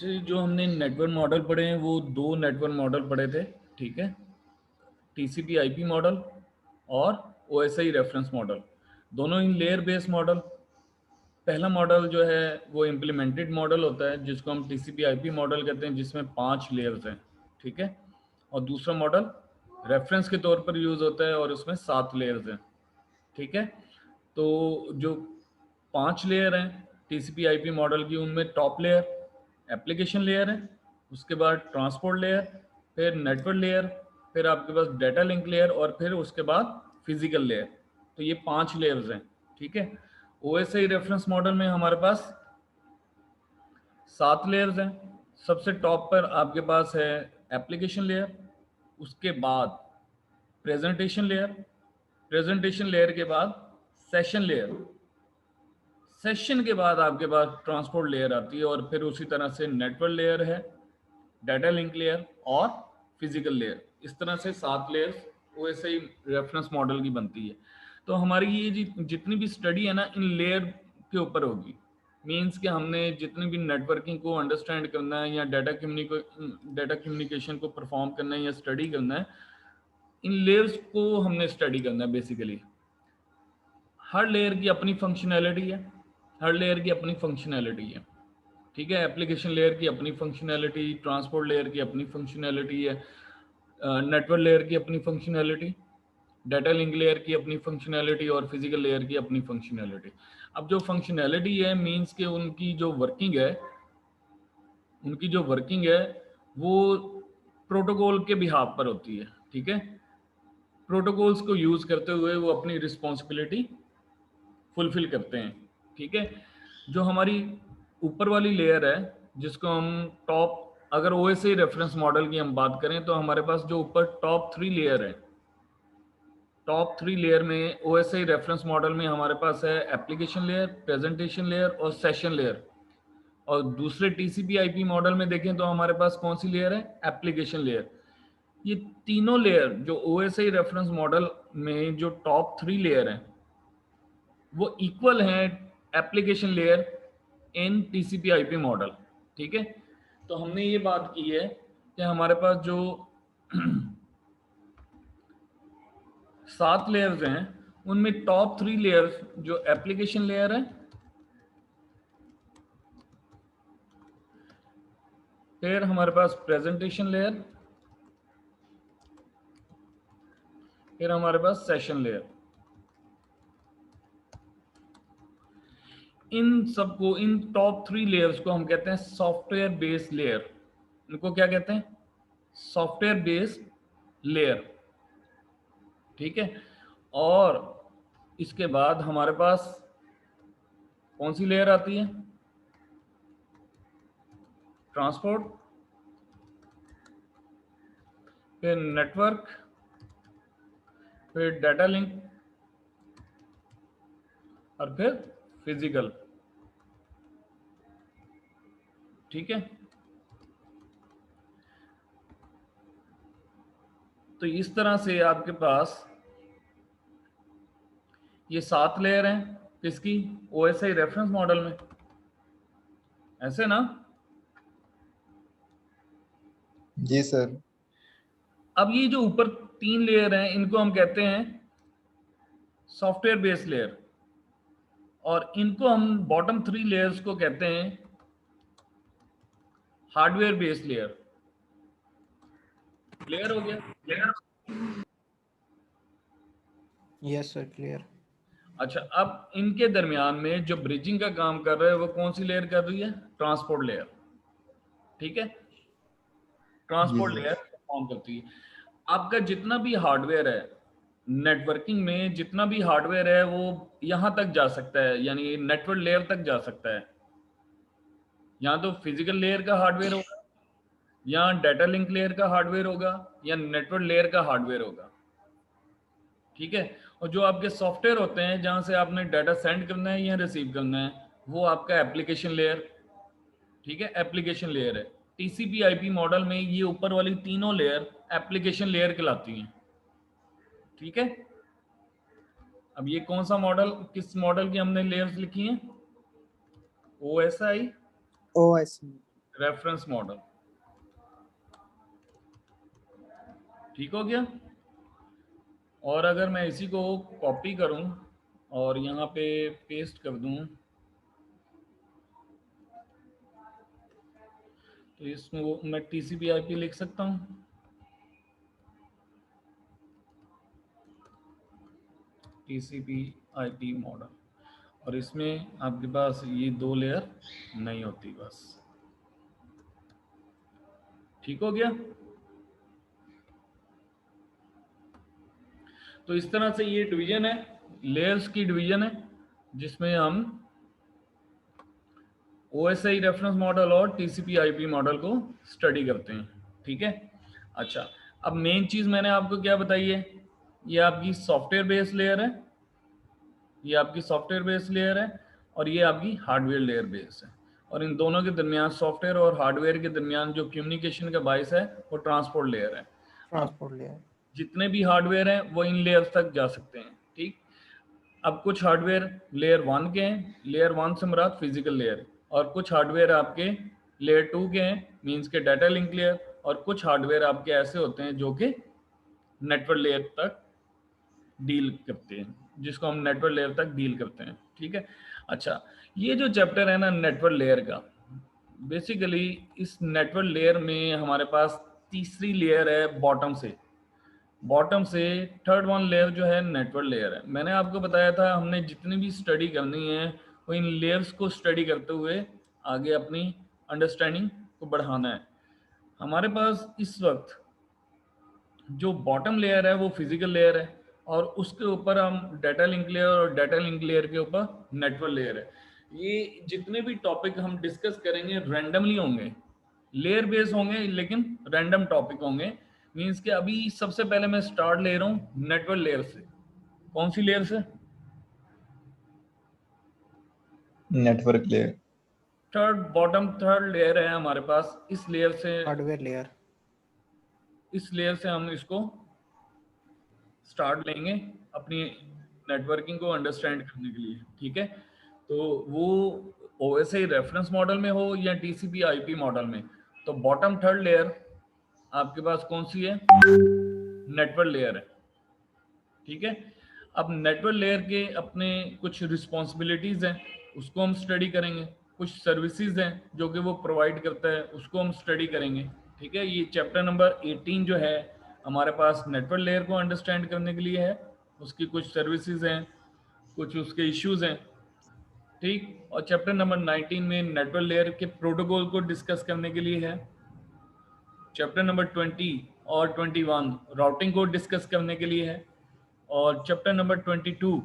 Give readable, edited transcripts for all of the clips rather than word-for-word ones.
जी, जो हमने network model पढ़े हैं वो दो नेटवर्क मॉडल पढ़े थे, ठीक है। टीसीपी आईपी मॉडल और ओएसआई रेफरेंस मॉडल, दोनों इन लेयर बेस्ड मॉडल। पहला मॉडल जो है वो इम्प्लीमेंटेड मॉडल होता है जिसको हम टीसीपी आईपी मॉडल कहते हैं, जिसमें 5 लेयर्स हैं, ठीक है। और दूसरा मॉडल रेफरेंस के तौर पर यूज़ होता है और उसमें 7 लेयर्स हैं, ठीक है। तो जो 5 लेयर हैं टीसीपी आईपी मॉडल की, उनमें टॉप लेयर एप्लीकेशन लेयर है, उसके बाद ट्रांसपोर्ट लेयर, फिर नेटवर्क लेयर, फिर आपके पास डाटा लिंक लेयर और फिर उसके बाद फिजिकल लेयर। तो ये 5 लेयर्स हैं, ठीक है। ओएसआई रेफरेंस मॉडल में हमारे पास 7 लेयर्स हैं। सबसे टॉप पर आपके पास है एप्लीकेशन लेयर, उसके बाद प्रेजेंटेशन लेयर, प्रेजेंटेशन लेयर के बाद सेशन लेयर, सेशन के बाद आपके पास ट्रांसपोर्ट लेयर आती है और फिर उसी तरह से नेटवर्क लेयर है, डाटा लिंक लेयर और फिजिकल लेयर। इस तरह से 7 लेयर्स ओएसआई रेफरेंस मॉडल की बनती है। तो हमारी ये जितनी भी स्टडी है ना, इन लेयर के ऊपर होगी। मीन्स कि हमने जितनी भी नेटवर्किंग को अंडरस्टैंड करना है या डाटा कम्युनिकेशन को परफॉर्म करना है या स्टडी करना है, इन लेयर्स को हमने स्टडी करना है बेसिकली। हर लेयर की अपनी फंक्शनैलिटी है, हर लेयर की अपनी फंक्शनैलिटी है, ठीक है। एप्लीकेशन लेयर की अपनी फंक्शनैलिटी, ट्रांसपोर्ट लेयर की अपनी फंक्शनैलिटी है, नेटवर्क लेयर की अपनी फंक्शनैलिटी, डाटा लिंक लेयर की अपनी फंक्शनैलिटी और फिजिकल लेयर की अपनी फंक्शनैलिटी। अब जो फंक्शनैलिटी है मींस के उनकी जो वर्किंग है, वो प्रोटोकॉल के बिहाफ पर होती है, ठीक है। प्रोटोकॉल्स को यूज करते हुए वो अपनी रिस्पॉन्सिबिलिटी फुलफिल करते हैं, ठीक है। जो हमारी ऊपर वाली लेयर है जिसको हम टॉप, अगर ओएसआई रेफरेंस मॉडल की हम बात करें तो हमारे पास जो ऊपर टॉप 3 लेयर है, टॉप 3 लेयर में ओएसआई रेफरेंस मॉडल में हमारे पास है एप्लीकेशन लेयर, प्रेजेंटेशन लेयर और सेशन लेयर। और दूसरे टीसीपी आईपी मॉडल में देखें तो हमारे पास कौन सी लेयर है, एप्लीकेशन लेयर। ये तीनों लेयर जो ओएसआई रेफरेंस मॉडल में जो टॉप 3 लेयर है वो इक्वल है application layer in TCP IP model, ठीक है। तो हमने ये बात की है कि हमारे पास जो 7 लेयर्स हैं उनमें टॉप 3 लेयर्स जो एप्लीकेशन लेयर है, फिर हमारे पास प्रेजेंटेशन लेयर, फिर हमारे पास सेशन लेयर। इन सबको, इन टॉप 3 लेयर्स को हम कहते हैं सॉफ्टवेयर बेस्ड लेयर। इनको क्या कहते हैं, सॉफ्टवेयर बेस्ड लेयर, ठीक है। और इसके बाद हमारे पास कौन सी लेयर आती है, ट्रांसपोर्ट, फिर नेटवर्क, फिर डाटा लिंक और फिर फिजिकल, ठीक है। तो इस तरह से आपके पास ये 7 लेयर हैं किसकी, ओएसआई रेफरेंस मॉडल में, ऐसे ना। जी सर। अब ये जो ऊपर 3 लेयर हैं इनको हम कहते हैं सॉफ्टवेयर बेस्ड लेयर, और इनको हम बॉटम 3 लेयर्स को कहते हैं हार्डवेयर बेस्ड लेयर। क्लियर हो गया। Yes sir, clear. अच्छा, अब इनके दरमियान में जो ब्रिजिंग का काम कर रहा है वो कौन सी लेयर कर रही है, ट्रांसपोर्ट लेयर, ठीक है। जी ट्रांसपोर्ट सर। लेयर परफॉर्म करती है। आपका जितना भी हार्डवेयर है नेटवर्किंग में, जितना भी हार्डवेयर है वो यहां तक जा सकता है, यानी नेटवर्क लेयर तक जा सकता है। या तो फिजिकल लेयर का हार्डवेयर होगा, या डाटा लिंक लेयर का हार्डवेयर होगा, या नेटवर्क लेयर का हार्डवेयर होगा, ठीक है। और जो आपके सॉफ्टवेयर होते हैं जहां से आपने डाटा सेंड करना है या रिसीव करना है, वो आपका एप्लीकेशन लेयर, ठीक है, एप्लीकेशन लेयर है। टीसीपी आईपी मॉडल में ये ऊपर वाली तीनों लेयर एप्लीकेशन लेयर कहलाती हैं, ठीक है। अब ये कौन सा मॉडल, किस मॉडल की हमने लेयर्स लिखी हैं, OSI O I C. Reference model. ठीक हो गया। और अगर मैं इसी को कॉपी करूं और यहाँ पे पेस्ट कर दूं, तो इसमें वो मैं टीसीपी आईपी लिख सकता हूं, टीसीपी आईपी मॉडल, और इसमें आपके पास ये 2 लेयर नहीं होती बस। ठीक हो गया। तो इस तरह से ये डिवीजन है, लेयर्स की डिवीजन है, जिसमें हम OSI रेफरेंस मॉडल और TCP IP मॉडल को स्टडी करते हैं। ठीक है। अच्छा, अब मेन चीज मैंने आपको क्या बताई है, ये आपकी सॉफ्टवेयर बेस्ड लेयर है, ये आपकी सॉफ्टवेयर बेस्ड लेयर है, और ये आपकी हार्डवेयर लेयर बेस्ड है। और इन दोनों के दरमियान, सॉफ्टवेयर और हार्डवेयर के दरमियान जो कम्युनिकेशन का बाइस है वो ट्रांसपोर्ट लेयर है। अब ट्रांसपोर्ट लेयर। जितने भी हार्डवेयर हैं वो इन लेयर्स तक जा सकते हैं। ठीक। अब कुछ हार्डवेयर लेयर 1 के हैं, लेयर 1 से मुराद फिजिकल लेयर, और कुछ हार्डवेयर आपके लेयर 2 के हैं, मींस के डाटा लिंक लेयर, और कुछ हार्डवेयर आपके ऐसे होते हैं जो कि नेटवर्क लेयर तक डील करते हैं, जिसको हम नेटवर्क लेयर तक डील करते हैं। ठीक है। अच्छा, ये जो चैप्टर है ना नेटवर्क लेयर का, बेसिकली इस नेटवर्क लेयर में हमारे पास तीसरी लेयर है बॉटम से, बॉटम से थर्ड वन लेयर जो है नेटवर्क लेयर है। मैंने आपको बताया था हमने जितनी भी स्टडी करनी है वो इन लेयर्स को स्टडी करते हुए आगे अपनी अंडरस्टैंडिंग को बढ़ाना है। हमारे पास इस वक्त जो बॉटम लेयर है वो फिजिकल लेयर है, और उसके ऊपर हम डाटा लिंक लेयर, और डाटा लिंक लेयर के ऊपर नेटवर्क लेयर है। ये जितने भी टॉपिक हम डिस्कस करेंगे रैंडमली होंगे, लेयर बेस होंगे, लेकिन रैंडम टॉपिक होंगे। मींस कि अभी सबसे पहले मैं स्टार्ट ले रहा हूँ नेटवर्क लेयर से। कौन सी लेयर से? Network layer. Third, bottom third layer है हमारे पास। इस लेयर से, हार्डवेयर लेयर। इस लेयर से हम इसको स्टार्ट लेंगे अपनी नेटवर्किंग को अंडरस्टैंड करने के लिए। ठीक है। तो वो OSI रेफरेंस मॉडल में हो या TCP IP मॉडल में, तो बॉटम थर्ड लेयर आपके पास कौन सी है? नेटवर्क लेयर है। ठीक है। अब नेटवर्क लेयर के अपने कुछ रिस्पॉन्सिबिलिटीज हैं, उसको हम स्टडी करेंगे। कुछ सर्विसेज हैं जो कि वो प्रोवाइड करता है, उसको हम स्टडी करेंगे। ठीक है। ये चैप्टर नंबर 18 जो है हमारे पास नेटवर्क लेयर को अंडरस्टैंड करने के लिए है, उसकी कुछ सर्विसेज हैं, कुछ उसके इश्यूज हैं। ठीक। और चैप्टर नंबर 19 में नेटवर्क लेयर के प्रोटोकॉल को डिस्कस करने के लिए है। चैप्टर नंबर 20 और 21 राउटिंग को डिस्कस करने के लिए है। और chapter number 22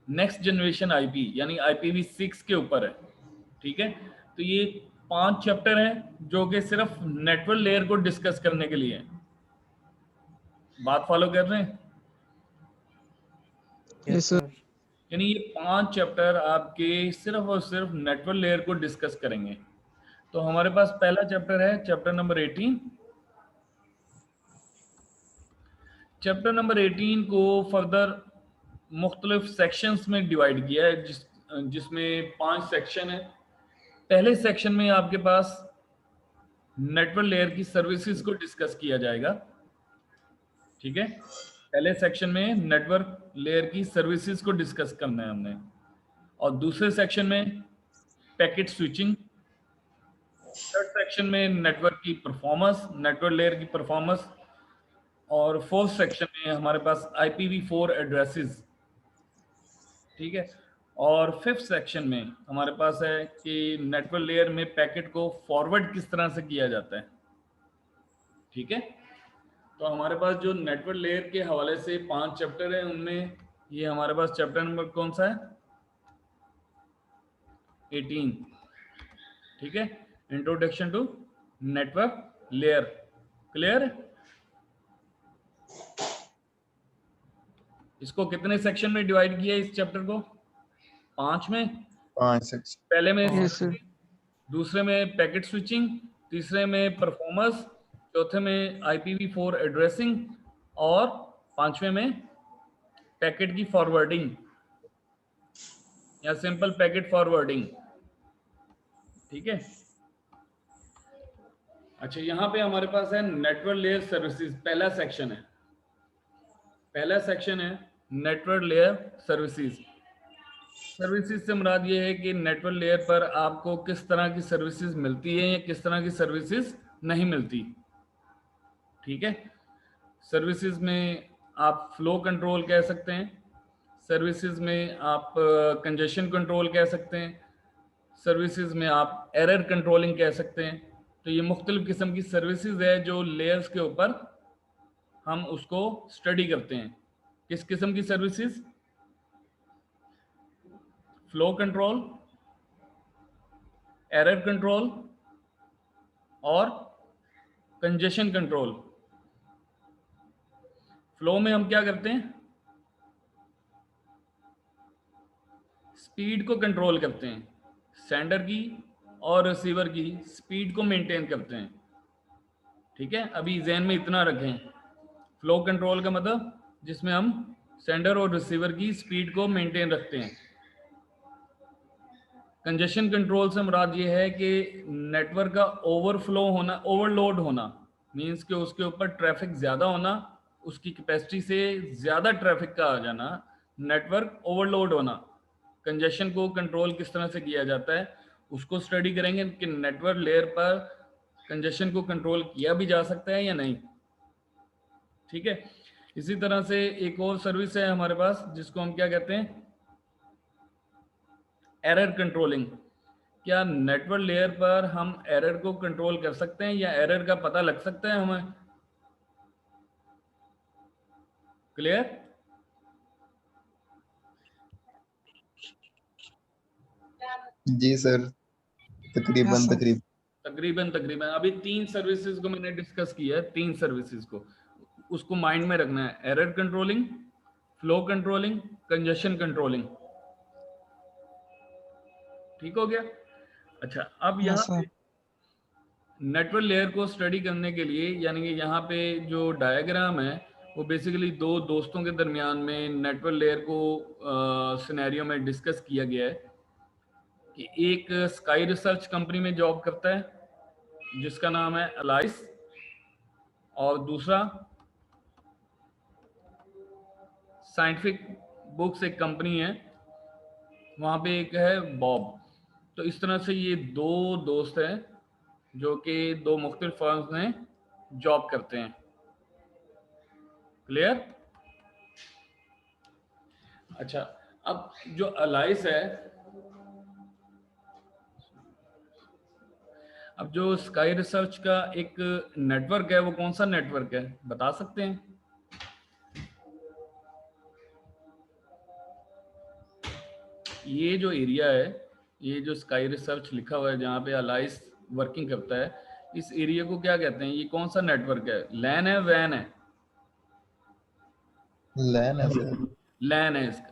next generation IP यानी IPv6 के ऊपर है। ठीक है। तो ये 5 चैप्टर हैं जो कि सिर्फ नेटवर्क लेयर को डिस्कस करने के लिए हैं। बात फॉलो कर रहे हैं? Yes sir. यानी ये 5 चैप्टर आपके सिर्फ और सिर्फ नेटवर्क लेयर को डिस्कस करेंगे। तो हमारे पास पहला चैप्टर है चैप्टर नंबर 18। चैप्टर नंबर 18 को फर्दर मुख्तलिफ सेक्शंस में डिवाइड किया है, जिसमें 5 सेक्शन है। पहले सेक्शन में आपके पास नेटवर्क लेयर की सर्विसेज को डिस्कस किया जाएगा। ठीक है। पहले सेक्शन में नेटवर्क लेयर की सर्विसेज को डिस्कस करना है हमने, और दूसरे सेक्शन में पैकेट स्विचिंग, थर्ड सेक्शन में नेटवर्क की परफॉर्मेंस, नेटवर्क लेयर की परफॉर्मेंस, और फोर्थ सेक्शन में हमारे पास IPv4 एड्रेसेस। ठीक है। और फिफ्थ सेक्शन में हमारे पास है कि नेटवर्क लेयर में पैकेट को फॉरवर्ड किस तरह से किया जाता है। ठीक है। तो हमारे पास जो नेटवर्क लेयर के हवाले से 5 चैप्टर है, उनमें ये हमारे पास चैप्टर नंबर कौन सा है? 18। ठीक है। Introduction to network layer. Clear? इसको कितने सेक्शन में डिवाइड किया इस चैप्टर को? 5 में। 5 सेक्शन। पहले में यस सर। दूसरे में पैकेट स्विचिंग, तीसरे में परफॉर्मेंस, चौथे में IPv4 एड्रेसिंग, और पांचवें में पैकेट की फॉरवर्डिंग या सिंपल पैकेट फॉरवर्डिंग। ठीक है। अच्छा, यहाँ पे हमारे पास है नेटवर्क लेयर सर्विसेज, पहला सेक्शन है नेटवर्क लेयर सर्विसेज। सर्विसेज से मुराद ये है कि नेटवर्क लेयर पर आपको किस तरह की सर्विसेज मिलती है या किस तरह की सर्विसेज नहीं मिलती। ठीक है, सर्विसेज में आप फ्लो कंट्रोल कह सकते हैं, सर्विसेज में आप कंजेशन कंट्रोल कह सकते हैं, सर्विसेज में आप एरर कंट्रोलिंग कह सकते हैं। तो ये मुख्तलिफ किस्म की सर्विसेज है जो लेयर्स के ऊपर हम उसको स्टडी करते हैं। किस किस्म की services? Flow control, error control और कंजेशन कंट्रोल। फ्लो में हम क्या करते हैं? स्पीड को कंट्रोल करते हैं, सेंडर की और रिसीवर की स्पीड को मेंटेन करते हैं। ठीक है, अभी जहन में इतना रखें, फ्लो कंट्रोल का मतलब जिसमें हम सेंडर और रिसीवर की स्पीड को मेंटेन रखते हैं। कंजेशन कंट्रोल से मुराद ये है कि नेटवर्क का ओवरफ्लो होना, ओवरलोड होना, मींस कि उसके ऊपर ट्रैफिक ज़्यादा होना, उसकी कैपेसिटी से ज़्यादा ट्रैफिक का आ जाना, नेटवर्क ओवरलोड होना। कंजेशन को कंट्रोल किस तरह से किया जाता है उसको स्टडी करेंगे कि नेटवर्क लेयर पर कंजेशन को कंट्रोल किया भी जा सकता है या नहीं। ठीक है, इसी तरह से एक और सर्विस है हमारे पास जिसको हम क्या कहते हैं? Error controlling. क्या नेटवर्क लेयर पर हम एरर को कंट्रोल कर सकते हैं या एरर का पता लग सकता है हमें? क्लियर? जी सर, तकरीबन तकरीबन। तकरीबन तकरीबन अभी 3 सर्विसेज को मैंने डिस्कस किया है, 3 सर्विसेज को उसको माइंड में रखना है। Error controlling, flow controlling, congestion controlling. ठीक हो गया? अच्छा, अब यहाँ पे नेटवर्क लेयर को स्टडी करने के लिए, यानी कि यहाँ पे जो डायग्राम है वो बेसिकली दो दोस्तों के दरमियान में नेटवर्क लेयर को सिनेरियो में डिस्कस किया गया है कि एक स्काई रिसर्च कंपनी में जॉब करता है जिसका नाम है अलाइस, और दूसरा साइंटिफिक बुक्स एक कंपनी है, वहाँ पे एक है बॉब। तो इस तरह से ये दो दोस्त हैं जो कि दो मुख्तलिफ फर्म्स में जॉब करते हैं। क्लियर? अच्छा, अब जो अलाइस है, अब जो स्काई रिसर्च का एक नेटवर्क है वो कौन सा नेटवर्क है बता सकते हैं? ये जो एरिया है, ये जो स्काई रिसर्च लिखा हुआ है जहाँ पे अलाइस वर्किंग करता है, इस एरिया को क्या कहते हैं? ये कौन सा नेटवर्क है? लैन है, वैन है? लैन है सर। लैन है, इसका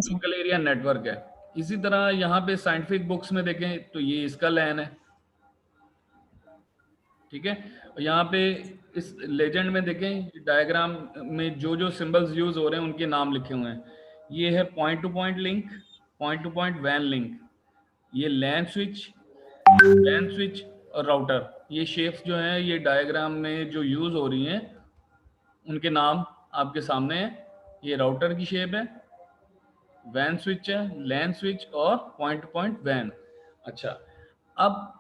लोकल एरिया नेटवर्क है। इसी तरह यहाँ पे साइंटिफिक बुक्स में देखें तो ये इसका लैन है। ठीक है, और यहाँ पे इस लेजेंड में देखें डायग्राम में जो जो सिंबल्स यूज हो रहे हैं उनके नाम लिखे हुए हैं। ये है point two point link, point two point when link, ये लैन स्विच और राउटर। ये शेप्स जो हैं ये डायग्राम में जो यूज हो रही हैं उनके नाम आपके सामने हैं। ये राउटर की शेप है, वैन स्विच है, लैन स्विच और पॉइंट टू पॉइंट वैन। अच्छा, अब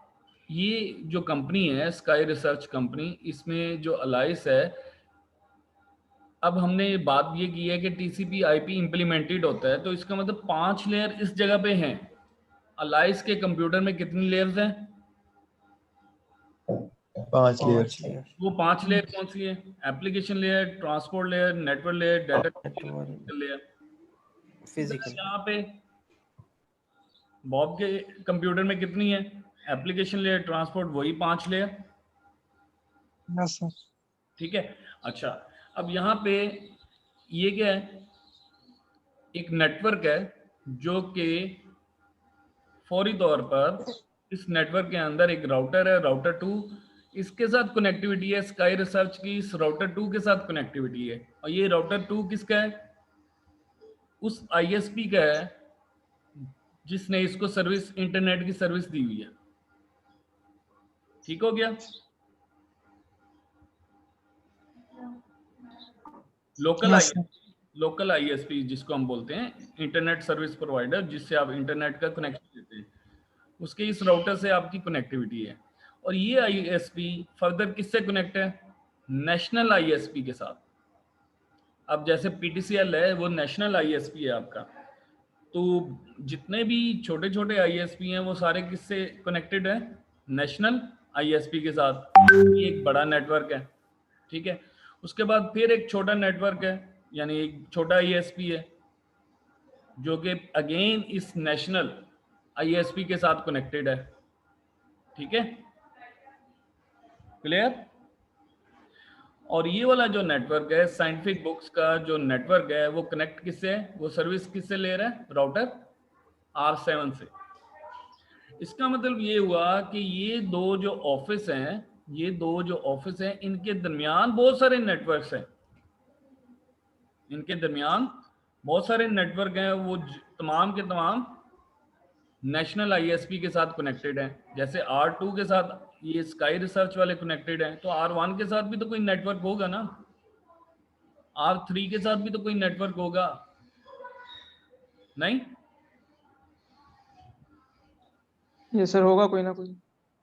ये जो कंपनी है स्काई रिसर्च कंपनी, इसमें जो अलाइस है, अब हमने बात ये की है कि टीसीपी आईपी इंप्लीमेंटेड होता है, तो इसका मतलब 5 लेयर इस जगह पे हैं। अलाइस के कंप्यूटर में कितनी लेयर्स हैं? 5 लेयर। वो 5 लेयर कौन सी है? Application layer, transport layer, network layer, data layer. यहाँ पे बॉब के कंप्यूटर में कितनी है? एप्लीकेशन लेयर, ट्रांसपोर्ट, वही 5 लेयर। ठीक है, अच्छा, अब यहाँ पे ये क्या है? एक नेटवर्क है जो कि फौरी तौर पर इस नेटवर्क के अंदर एक राउटर है, राउटर 2, इसके साथ कनेक्टिविटी है स्काई रिसर्च की, इस राउटर 2 के साथ कनेक्टिविटी है। और ये राउटर 2 किसका है? उस आईएसपी का है जिसने इसको सर्विस, इंटरनेट की सर्विस दी हुई है। ठीक हो गया? Local Yes, sir. Local ISP जिसको हम बोलते हैं, इंटरनेट सर्विस प्रोवाइडर, जिससे आप इंटरनेट का कनेक्शन देते हैं, उसके इस राउटर से आपकी कनेक्टिविटी है। और ये आईएसपी फर्दर किससे कनेक्ट है? नेशनल आईएसपी के साथ। अब जैसे पीटीसीएल है, वो नेशनल आईएसपी है आपका, तो जितने भी छोटे छोटे आईएसपी हैं वो सारे किससे कनेक्टेड है? नेशनल आईएसपी के साथ। ये एक बड़ा नेटवर्क है, ठीक है। उसके बाद फिर एक छोटा नेटवर्क है, यानी एक छोटा आईएसपी है, जो कि अगेन इस नेशनल आईएसपी के साथ कनेक्टेड है, ठीक है, क्लियर। और ये वाला जो नेटवर्क है, साइंटिफिक बुक्स का जो नेटवर्क है, वो कनेक्ट किससे है? वो सर्विस किससे ले रहा है? राउटर R7 से। इसका मतलब ये हुआ कि ये दो जो ऑफिस हैं, इनके दरमियान बहुत सारे नेटवर्क्स हैं, इनके दरमियान बहुत सारे नेटवर्क हैं, वो तमाम के तमाम नेशनल आईएसपी के साथ कनेक्टेड हैं। जैसे R2 के साथ ये स्काई रिसर्च वाले कनेक्टेड हैं, तो R1 के साथ भी तो कोई नेटवर्क होगा ना, R3 के साथ भी तो कोई नेटवर्क होगा, नहीं? Yes, sir. होगा कोई ना कोई।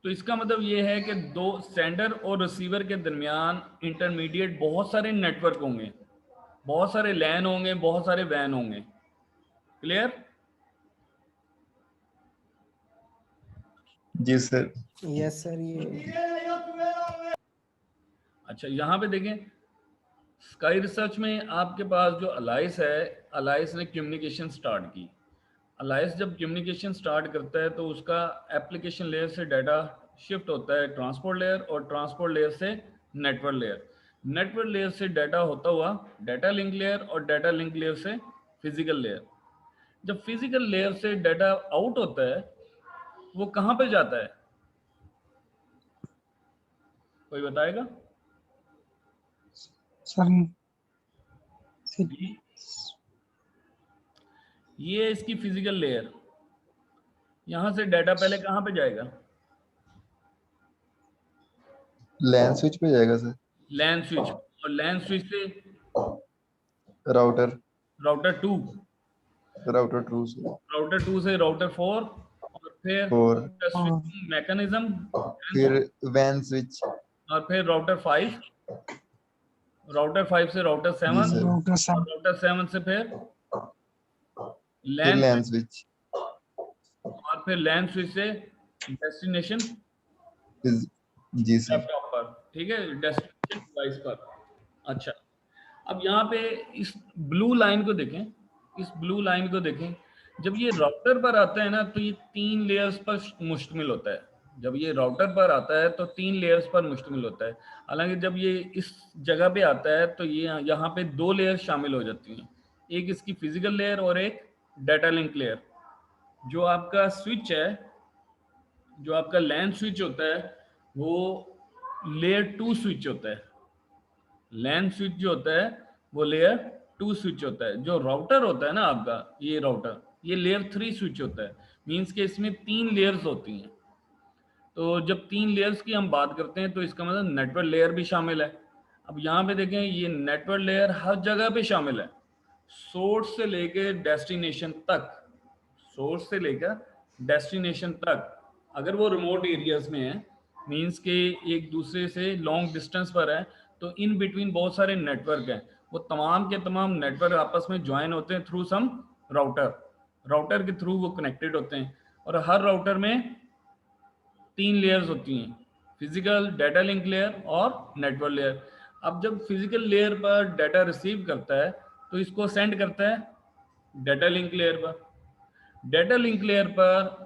तो इसका मतलब ये है कि दो सेंडर और रिसीवर के दरमियान इंटरमीडिएट बहुत सारे नेटवर्क होंगे, बहुत सारे लैन होंगे, बहुत सारे वैन होंगे, क्लियर। जी सर। Yes sir. ये अच्छा, यहाँ पे देखें, स्काई रिसर्च में आपके पास जो अलाइस है, अलाइस ने कम्युनिकेशन स्टार्ट की। अलाइस जब कम्युनिकेशन स्टार्ट करता है तो उसका एप्लीकेशन लेयर से डाटा शिफ्ट होता है ट्रांसपोर्ट लेयर, और ट्रांसपोर्ट लेयर से नेटवर्क लेयर, नेटवर्क लेयर से डाटा होता हुआ डाटा लिंक लेयर, और डाटा लिंक लेयर से फिजिकल लेयर। जब फिजिकल लेयर से डाटा आउट होता है, वो कहाँ पे जाता है? कोई बताएगा? सर ये इसकी फिजिकल लेयर, यहां से डाटा पहले कहाँ पे जाएगा? लैन स्विच पे जाएगा सर। लैन स्विच, और लैन स्विच से राउटर राउटर 2, राउटर 2 से राउटर 4, और फिर और स्विचिंग मैकेनिज्म, फिर वैन स्विच, और फिर राउटर 5 से राउटर 7, जी सर। राउटर और सर। राउटर 7 से फिर फिर लैन लैन स्विच, और फिर लैन स्विच से डेस्टिनेशन जी सर। लैपटॉप पर, ठीक है, डेस्टिनेशन डिवाइस पर। अच्छा, अब यहाँ पे इस ब्लू लाइन को देखें, इस ब्लू लाइन को देखें, जब ये राउटर पर आता है ना, तो ये 3 लेयर्स पर मुश्तमिल होता है। जब ये राउटर पर आता है तो 3 लेयर्स पर मुश्तमिल होता है। हालांकि जब ये इस जगह पे आता है तो ये यहाँ पे 2 लेयर्स शामिल हो जाती हैं, एक इसकी फिजिकल लेयर और एक डाटा लिंक लेयर। जो आपका स्विच है, जो आपका लैन स्विच होता है, वो लेयर 2 स्विच होता है। लैन स्विच जो होता है वो लेयर 2 स्विच होता है। जो राउटर होता है ना आपका, ये राउटर, ये लेयर 3 स्विच होता है। मींस के इसमें 3 लेयर्स होती हैं। तो जब 3 लेयर्स की हम बात करते हैं तो इसका मतलब नेटवर्क लेयर भी शामिल है। अब यहाँ पे देखें, ये नेटवर्क लेयर हर जगह पे शामिल है, सोर्स से लेकर डेस्टिनेशन तक, सोर्स से लेकर डेस्टिनेशन तक। अगर वो रिमोट एरियाज में है, मींस के एक दूसरे से लॉन्ग डिस्टेंस पर है, तो इन बिटवीन बहुत सारे नेटवर्क हैं। वो तमाम के तमाम नेटवर्क आपस में ज्वाइन होते हैं थ्रू सम राउटर, राउटर के थ्रू वो कनेक्टेड होते हैं। और हर राउटर में 3 लेयर्स होती हैं, फिजिकल, डाटा लिंक लेयर और नेटवर्क लेयर। अब जब फिजिकल लेयर पर डाटा रिसीव करता है तो इसको सेंड करता है डाटा लिंक लेयर पर। डाटा लिंक लेयर पर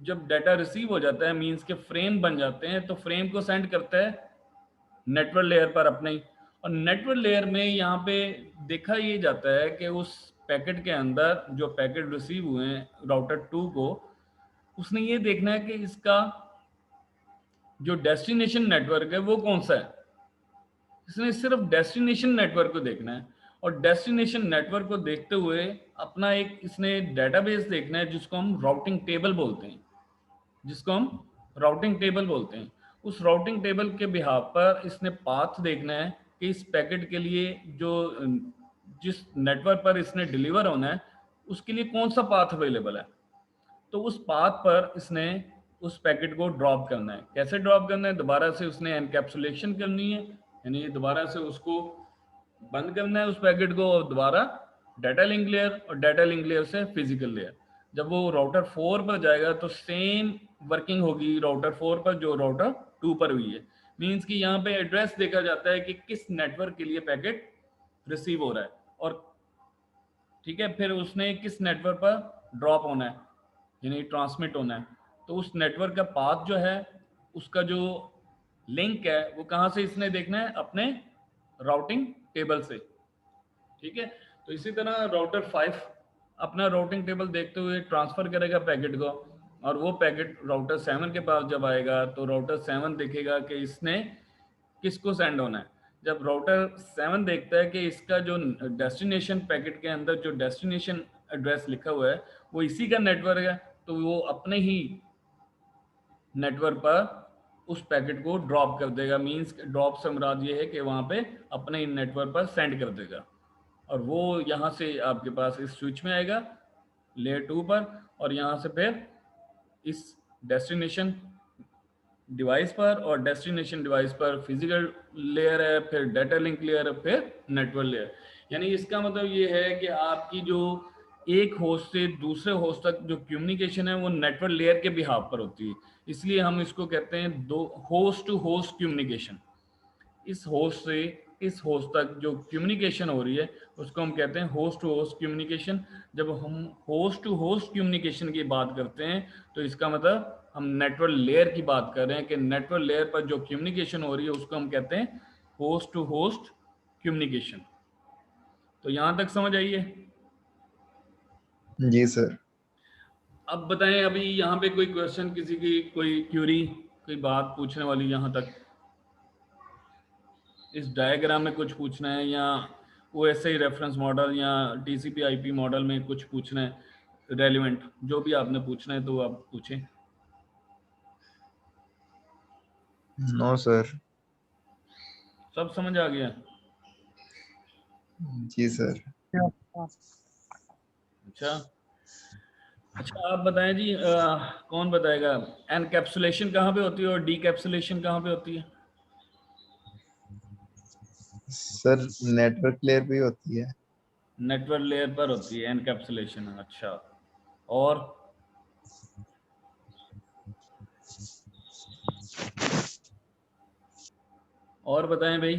जब डाटा रिसीव हो जाता है, मींस के फ्रेम बन जाते हैं, तो फ्रेम को सेंड करता है नेटवर्क लेयर पर अपने ही। और नेटवर्क लेयर में यहाँ पे देखा ये जाता है कि उस पैकेट के अंदर जो पैकेट रिसीव हुए हैं राउटर 2 को, उसने ये देखना है कि इसका जो डेस्टिनेशन नेटवर्क है वो कौन सा है। इसने सिर्फ डेस्टिनेशन नेटवर्क को देखना है, और डेस्टिनेशन नेटवर्क को देखते हुए अपना एक इसने डेटाबेस देखना है, जिसको हम राउटिंग टेबल बोलते हैं, जिसको हम राउटिंग टेबल बोलते हैं। उस राउटिंग टेबल के बिहाफ पर इसने पाथ देखना है कि इस पैकेट के लिए जो जिस नेटवर्क पर इसने डिलीवर होना है उसके लिए कौन सा पाथ अवेलेबल है। तो उस पाथ पर इसने उस पैकेट को ड्रॉप करना है। कैसे ड्रॉप करना है? दोबारा से उसने एनकैप्सुलेशन करनी है, यानी दोबारा से उसको बंद करना है उस पैकेट को, और दोबारा डाटा लिंक लेयर, और डाटा लिंक लेयर से फिजिकल लेयर। जब वो राउटर 4 पर जाएगा तो सेम वर्किंग होगी राउटर 4 पर जो राउटर 2 पर हुई है। मींस कि यहाँ पे एड्रेस देखा जाता है कि किस नेटवर्क के लिए पैकेट रिसीव हो रहा है, और ठीक है, फिर उसने किस नेटवर्क पर ड्रॉप होना है यानी ट्रांसमिट होना है। तो उस नेटवर्क का पाथ जो है, उसका जो लिंक है, वो कहाँ से इसने देखना है? अपने राउटिंग टेबल से। ठीक है, तो इसी तरह राउटर 5 अपना राउटिंग टेबल देखते हुए ट्रांसफर करेगा पैकेट को, और वो पैकेट राउटर 7 के पास जब आएगा तो राउटर 7 देखेगा कि इसने किसको सेंड होना है। जब राउटर 7 देखता है कि इसका जो डेस्टिनेशन पैकेट के अंदर जो डेस्टिनेशन एड्रेस लिखा हुआ है वो इसी का नेटवर्क है, तो वो अपने ही नेटवर्क पर उस पैकेट को ड्रॉप कर देगा। मींस ड्रॉप से मुराद ये है कि वहाँ पे अपने ही नेटवर्क पर सेंड कर देगा, और वो यहाँ से आपके पास इस स्विच में आएगा लेयर 2 पर, और यहाँ से फिर इस डेस्टिनेशन डिवाइस पर, और डेस्टिनेशन डिवाइस पर फिजिकल लेयर है, फिर डाटा लिंक लेयर है, फिर नेटवर्क लेयर। यानी इसका मतलब ये है कि आपकी जो एक होस्ट से दूसरे होस्ट तक जो कम्युनिकेशन है वो नेटवर्क लेयर के बिहाफ पर होती है, इसलिए हम इसको कहते हैं दो होस्ट टू होस्ट कम्युनिकेशन। इस होस्ट से इस होस्ट तक जो कम्युनिकेशन हो रही है उसको हम कहते हैं होस्ट टू होस्ट कम्युनिकेशन। जब हम होस्ट टू होस्ट कम्युनिकेशन की बात करते हैं तो इसका मतलब हम नेटवर्क लेयर की बात कर रहे हैं कि नेटवर्क लेयर पर जो कम्युनिकेशन हो रही है उसको हम कहते हैं होस्ट टू होस्ट कम्युनिकेशन। तो यहाँ तक समझ आइए? जी सर। अब बताएं, अभी यहाँ पे कोई क्वेश्चन, किसी की कोई क्यूरी, कोई बात पूछने वाली यहाँ तक? इस डायग्राम में कुछ पूछना है, या वो ऐसे ही रेफरेंस मॉडल या टीसीपी आईपी मॉडल में कुछ पूछना है रेलिवेंट, जो भी आपने पूछना है तो आप पूछें। No sir. सब समझ आ गया? जी सर। अच्छा आप बताएं जी, कौन बताएगा एनकैप्सुलेशन कहाँ पे होती है और डीकैप्सुलेशन कहाँ पे होती है? सर नेटवर्क लेयर भी होती है। नेटवर्क लेयर पर होती है एनकैप्सुलेशन। अच्छा, और बताएं भाई,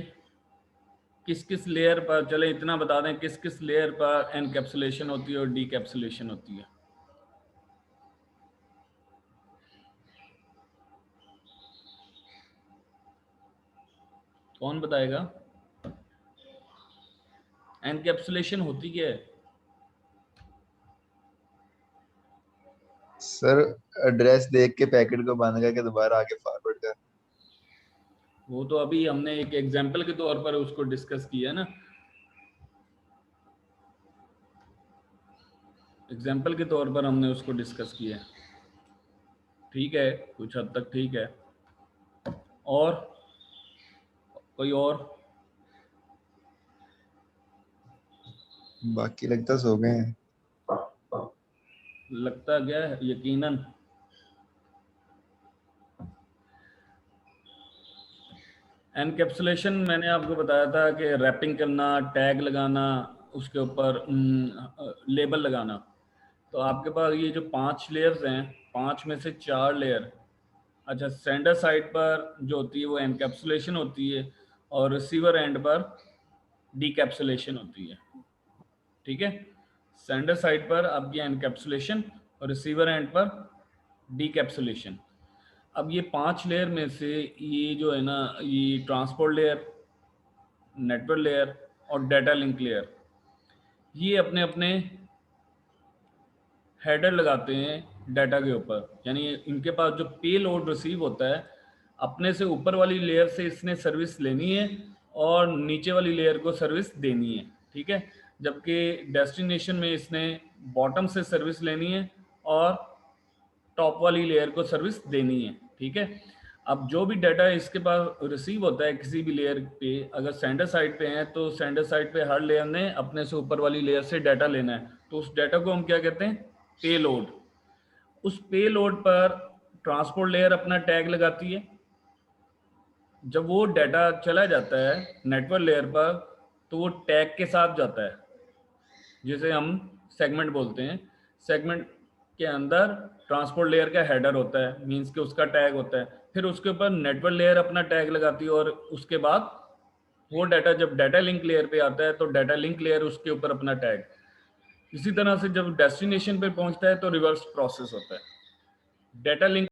किस किस लेयर पर, चले इतना बता दें, किस किस लेयर पर एनकैप्सुलेशन होती है और डीकैप्सुलेशन होती है? कौन बताएगा एनकैप्सुलेशन होती क्या है? सर एड्रेस देख के पैकेट को बंद करके दोबारा आगे फॉरवर्ड कर। वो तो अभी हमने एक एग्जांपल के तौर पर उसको डिस्कस किया ना, एग्जांपल के तौर पर हमने उसको डिस्कस किया। ठीक है, कुछ हद तक ठीक है। और कोई और? बाकी लगता सो गए हैं। लगता क्या है, यकीनन। एनकैप्सुलेशन मैंने आपको बताया था कि रैपिंग करना, टैग लगाना, उसके ऊपर लेबल लगाना। तो आपके पास ये जो 5 लेयर्स हैं, 5 में से 4 लेयर, अच्छा सेंडर साइड पर जो होती है वो एनकैप्सुलेशन होती है, और रिसीवर एंड पर डीकैप्सुलेशन होती है। ठीक है, सेंडर साइड पर आपकी एनकैप्सुलेशन और रिसीवर एंड पर डीकैप्सुलेशन। अब ये 5 लेयर में से ये जो है ना, ये ट्रांसपोर्ट लेयर, नेटवर्क लेयर और डाटा लिंक लेयर, ये अपने अपने हेडर लगाते हैं डाटा के ऊपर। यानी इनके पास जो पे लोड रिसीव होता है, अपने से ऊपर वाली लेयर से इसने सर्विस लेनी है और नीचे वाली लेयर को सर्विस देनी है। ठीक है, जबकि डेस्टिनेशन में इसने बॉटम से सर्विस लेनी है और टॉप वाली लेयर को सर्विस देनी है। ठीक है, अब जो भी डाटा इसके पास रिसीव होता है किसी भी लेयर पे, अगर सेंडर साइड पे है तो सेंडर साइड पे हर लेयर ने अपने से ऊपर वाली लेयर से डाटा लेना है, तो उस डाटा को हम क्या कहते हैं, पे लोड। उस पे लोड पर ट्रांसपोर्ट लेयर अपना टैग लगाती है। जब वो डाटा चला जाता है नेटवर्क लेयर पर तो वो टैग के साथ जाता है, जिसे हम सेगमेंट बोलते हैं। सेगमेंट के अंदर ट्रांसपोर्ट लेयर का हेडर होता है, मींस कि उसका टैग होता है, फिर उसके ऊपर नेटवर्क लेयर अपना टैग लगाती है और उसके बाद वो डाटा जब डाटा लिंक लेयर पे आता है तो डाटा लिंक लेयर उसके ऊपर अपना टैग। इसी तरह से जब डेस्टिनेशन पे पहुंचता है तो रिवर्स प्रोसेस होता है। Data link